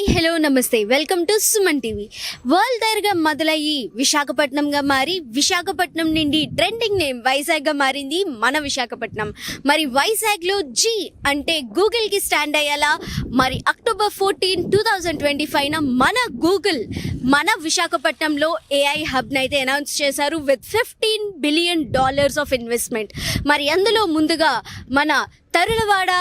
Hi hello నమస్తే welcome to Suman TV. World వైడ్గా మొదలయ్యి విశాఖపట్నంగా మారి విశాఖపట్నం నుండి ట్రెండింగ్ నేమ్ వైజాగ్గా మారింది మన విశాఖపట్నం. మరి వైజాగ్లో జీ అంటే గూగుల్కి స్టాండ్ అయ్యేలా మరి అక్టోబర్ 14, 2025 మన గూగుల్ మన విశాఖపట్నంలో ఏఐ హబ్ని అయితే అనౌన్స్ చేశారు విత్ $15 బిలియన్ ఆఫ్ ఇన్వెస్ట్మెంట్. మరి అందులో ముందుగా మన తరులవాడ,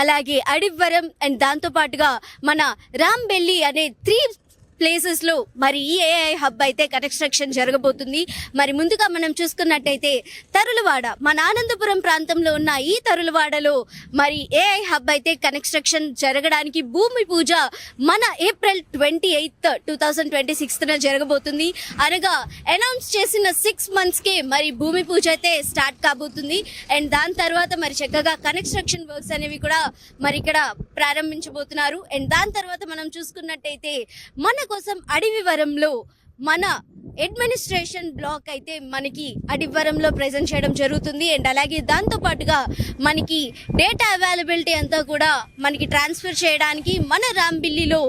అలాగే అడివరం అండ్ దాంతోపాటుగా మన రాంబెల్లి అనే 3 ప్లేసెస్లో మరి ఈ ఏఐ హబ్ అయితే కన్స్ట్రక్షన్ జరగబోతుంది. మరి ముందుగా మనం చూసుకున్నట్టయితే తరులవాడ, మన ఆనందపురం ప్రాంతంలో ఉన్న ఈ తరులవాడలో మరి ఏఐ హబ్ అయితే కన్స్ట్రక్షన్ జరగడానికి భూమి పూజ మన ఏప్రిల్ 28, 2026 జరగబోతుంది. అనగా అనౌన్స్ చేసిన 6 monthsకే మరి భూమి పూజ అయితే స్టార్ట్ కాబోతుంది. అండ్ దాని తర్వాత మరి చక్కగా కన్స్ట్రక్షన్ వర్క్స్ అనేవి కూడా మరి ఇక్కడ ప్రారంభించబోతున్నారు. అండ్ దాని తర్వాత మనం చూసుకున్నట్టయితే మన కోసం అడివివరంలో మన అడ్మినిస్ట్రేషన్ బ్లాక్ అయితే మనకి అడివరంలో ప్రెజెంట్ చేయడం జరుగుతుంది. అండ్ అలాగే దాంతోపాటుగా మనకి డేటా అవైలబిలిటీ అంతా కూడా మనకి ట్రాన్స్ఫర్ చేయడానికి మన రాంబిల్లిలో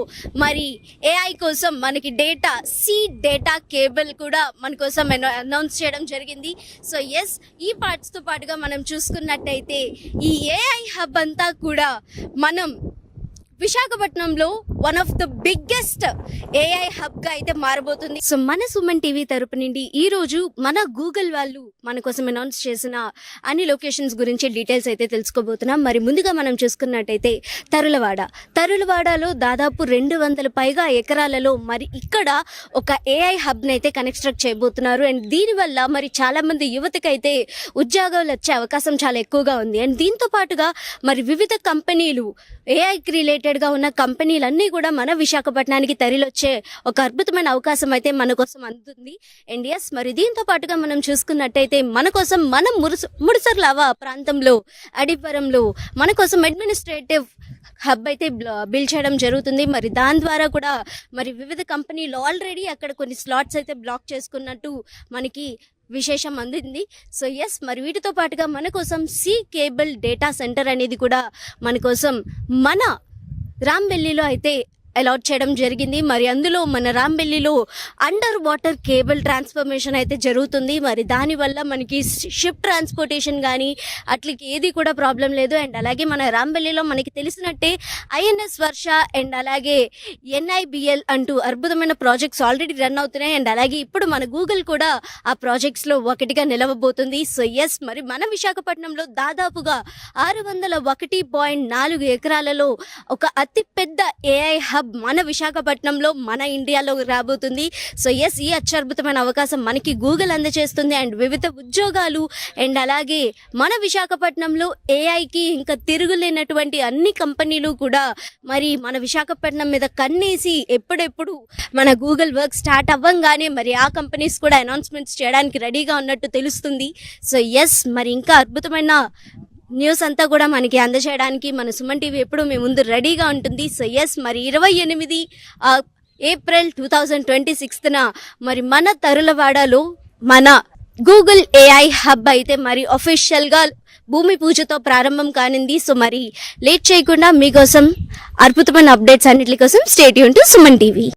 మరి ఏఐ కోసం మనకి డేటా కేబుల్ కూడా మన కోసం అనౌన్స్ చేయడం జరిగింది. సో ఎస్, ఈ పార్ట్స్తో పాటుగా మనం చూసుకున్నట్టయితే ఈ ఏఐ హబ్ అంతా కూడా మనం విశాఖపట్నంలో one of the biggest AI హబ్గా అయితే మారబోతుంది. సో మన సుమన్ టీవీ తరపు నుండి ఈ రోజు మన గూగుల్ వాళ్ళు మన కోసం అనౌన్స్ చేసిన అన్ని లొకేషన్స్ గురించి డీటెయిల్స్ అయితే తెలుసుకోబోతున్నాం. మరి ముందుగా మనం చూసుకున్నట్టయితే తరులవాడలో దాదాపు 200 పైగా ఎకరాలలో మరి ఇక్కడ ఒక ఏఐ హబ్ని అయితే కన్స్ట్రక్ట్ చేయబోతున్నారు. అండ్ దీనివల్ల మరి చాలా మంది యువతకైతే ఉద్యోగాలు వచ్చే అవకాశం చాలా ఎక్కువగా ఉంది. అండ్ దీంతో పాటుగా మరి వివిధ కంపెనీలు ఏఐకి రిలేటెడ్గా ఉన్న కంపెనీలన్నీ కూడా మన విశాఖపట్నానికి తరలివచ్చే ఒక అద్భుతమైన అవకాశం అయితే మన కోసం అందుతుంది. అండ్ ఎస్, మరి దీంతో పాటుగా మనం చూసుకున్నట్టయితే మన కోసం మన ముడిసర్లావా ప్రాంతంలో అడివరంలో మన కోసం అడ్మినిస్ట్రేటివ్ హబ్ అయితే బిల్డ్ చేయడం జరుగుతుంది. మరి దాని ద్వారా కూడా మరి వివిధ కంపెనీలు ఆల్రెడీ అక్కడ కొన్ని స్లాట్స్ అయితే బ్లాక్ చేసుకున్నట్టు మనకి విశేషం అందింది. సో ఎస్, మరి వీటితో పాటుగా మన కోసం సీ కేబుల్ డేటా సెంటర్ అనేది కూడా మన కోసం మన రాంబెల్లిలో అయితే అలాట్ చేయడం జరిగింది. మరి అందులో మన రాంబెల్లిలో అండర్ వాటర్ కేబుల్ ట్రాన్స్ఫర్మేషన్ అయితే జరుగుతుంది. మరి దానివల్ల మనకి షిప్ ట్రాన్స్పోర్టేషన్ కానీ అట్లకి ఏది కూడా ప్రాబ్లం లేదు. అండ్ అలాగే మన రాంబెల్లిలో మనకి తెలిసినట్టే ఐఎన్ఎస్ వర్ష అండ్ అలాగే NIBL అంటూ అద్భుతమైన ప్రాజెక్ట్స్ ఆల్రెడీ రన్ అవుతున్నాయి. అండ్ అలాగే ఇప్పుడు మన గూగుల్ కూడా ఆ ప్రాజెక్ట్స్లో ఒకటిగా నిలవబోతుంది. సో ఎస్, మరి మన విశాఖపట్నంలో దాదాపుగా 601.4 ఎకరాలలో ఒక అతిపెద్ద ఏఐ హబ్ మన విశాఖపట్నంలో మన ఇండియాలో రాబోతుంది. సో ఎస్, ఈ అత్యద్భుతమైన అవకాశం మనకి గూగుల్ అందజేస్తుంది. అండ్ వివిధ ఉద్యోగాలు అండ్ అలాగే మన విశాఖపట్నంలో ఏఐకి ఇంకా తిరుగులేనటువంటి అన్ని కంపెనీలు కూడా మరి మన విశాఖపట్నం మీద కన్నేసి ఎప్పుడెప్పుడు మన గూగుల్ వర్క్ స్టార్ట్ అవ్వంగానే మరి ఆ కంపెనీస్ కూడా అనౌన్స్మెంట్స్ చేయడానికి రెడీగా ఉన్నట్టు తెలుస్తుంది. సో ఎస్, మరి ఇంకా అద్భుతమైన న్యూస్ అంతా కూడా మనకి అందజేయడానికి మన సుమన్ టీవీ ఎప్పుడు మీ ముందు రెడీగా ఉంటుంది. సో ఎస్, మరి 28 ఏప్రిల్ 2026 మరి మన తరులవాడలో మన గూగుల్ ఏఐ హబ్ అయితే మరి అఫీషియల్గా భూమి పూజతో ప్రారంభం కానుంది. సో మరి లేట్ చేయకుండా మీకోసం అద్భుతమైన అప్డేట్స్ అన్నిటి కోసం stay tune to Suman TV.